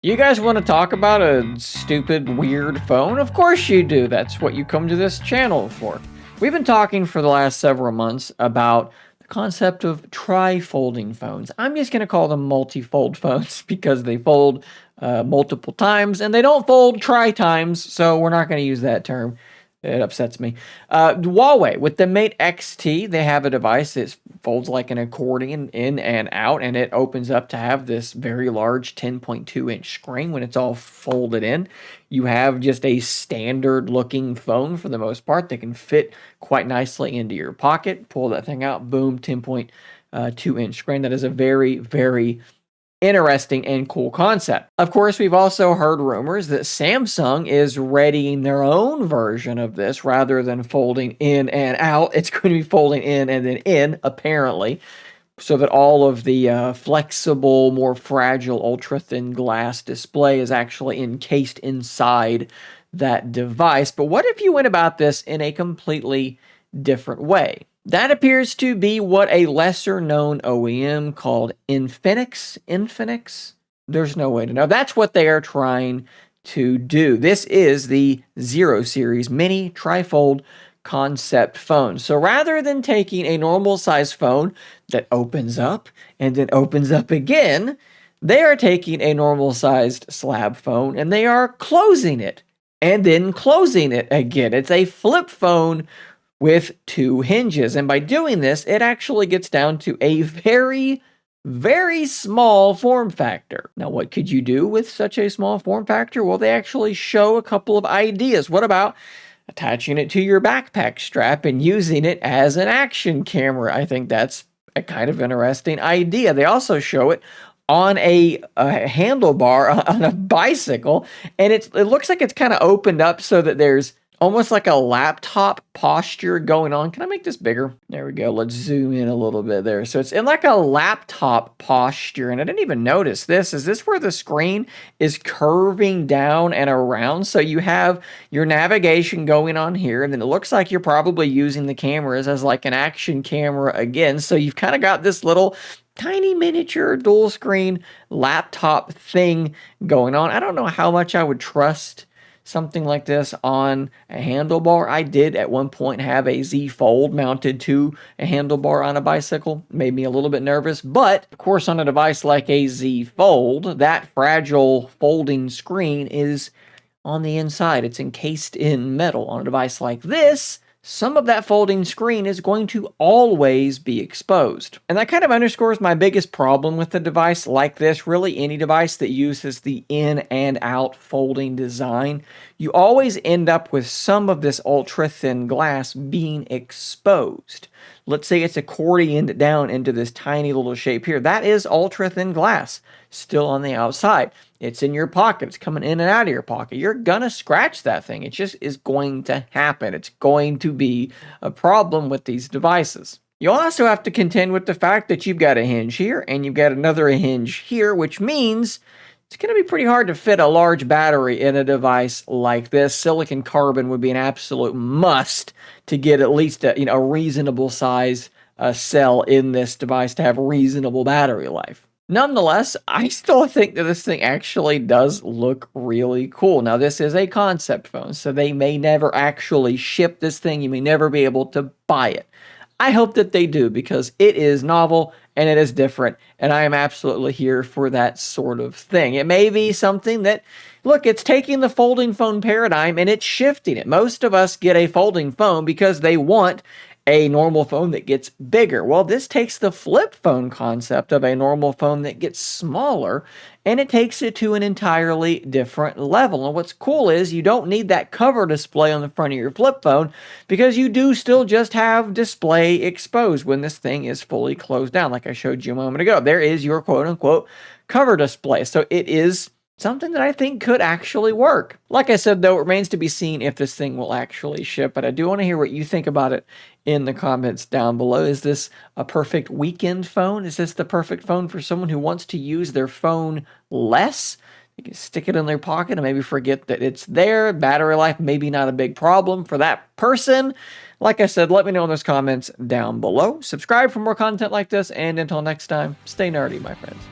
You guys want to talk about a stupid, weird phone? Of course you do. That's what you come to this channel for. We've been talking for the last several months about the concept of tri-folding phones. I'm just going to call them multi-fold phones because they fold multiple times and they don't fold tri-times, so we're not going to use that term. It upsets me. Huawei, with the Mate XT, they have a device that folds like an accordion in and out, and it opens up to have this very large 10.2-inch screen when it's all folded in. You have just a standard looking phone for the most part that can fit quite nicely into your pocket. Pull that thing out, boom, 10.2-inch screen. That is a very, very interesting and cool concept. Of course, we've also heard rumors that Samsung is readying their own version of this rather than folding in and out. It's going to be folding in and then in, apparently, so that all of the flexible, more fragile, ultra-thin glass display is actually encased inside that device. But what if you went about this in a completely different way? That appears to be what a lesser-known OEM called Infinix. There's no way to know. That's what they are trying to do. This is the 0 Series mini trifold concept phone. So rather than taking a normal size phone that opens up and then opens up again, they are taking a normal sized slab phone and they are closing it and then closing it again. It's a flip phone with 2 hinges. And by doing this, it actually gets down to a very, very small form factor. Now, what could you do with such a small form factor? Well, they actually show a couple of ideas. What about attaching it to your backpack strap and using it as an action camera? I think that's a kind of interesting idea. They also show it on a handlebar on a bicycle, and it looks like it's kind of opened up so that there's almost like a laptop posture going on. Can I make this bigger? There we go. Let's zoom in a little bit there. So it's in like a laptop posture. And I didn't even notice this. Is this where the screen is curving down and around? So you have your navigation going on here. And then it looks like you're probably using the cameras as like an action camera again. So you've kind of got this little tiny miniature dual screen laptop thing going on. I don't know how much I would trust something like this on a handlebar. I did at one point have a Z Fold mounted to a handlebar on a bicycle. Made me a little bit nervous, but of course on a device like a Z Fold, that fragile folding screen is on the inside. It's encased in metal. On a device like this, some of that folding screen is going to always be exposed. And that kind of underscores my biggest problem with a device like this, really any device that uses the in and out folding design. You always end up with some of this ultra thin glass being exposed. Let's say it's accordioned down into this tiny little shape here. That is ultra thin glass still on the outside. It's in your pocket. It's coming in and out of your pocket. You're going to scratch that thing. It just is going to happen. It's going to be a problem with these devices. You also have to contend with the fact that you've got a hinge here and you've got another hinge here, which means it's going to be pretty hard to fit a large battery in a device like this. Silicon carbon would be an absolute must to get at least a reasonable size cell in this device to have reasonable battery life. Nonetheless, I still think that this thing actually does look really cool. Now, this is a concept phone, so they may never actually ship this thing. You may never be able to buy it. I hope that they do because it is novel and it is different, and I am absolutely here for that sort of thing. It may be something that, look, it's taking the folding phone paradigm and it's shifting it. Most of us get a folding phone because they want a normal phone that gets bigger. Well, this takes the flip phone concept of a normal phone that gets smaller and it takes it to an entirely different level. And what's cool is you don't need that cover display on the front of your flip phone because you do still just have display exposed when this thing is fully closed down, like I showed you a moment ago. There is your quote-unquote cover display. So it is something that I think could actually work. Like I said, though, it remains to be seen if this thing will actually ship, but I do want to hear what you think about it in the comments down below. Is this a perfect weekend phone? Is this the perfect phone for someone who wants to use their phone less? You can stick it in their pocket and maybe forget that it's there. Battery life, maybe not a big problem for that person. Like I said, let me know in those comments down below. Subscribe for more content like this, and until next time, stay nerdy, my friends.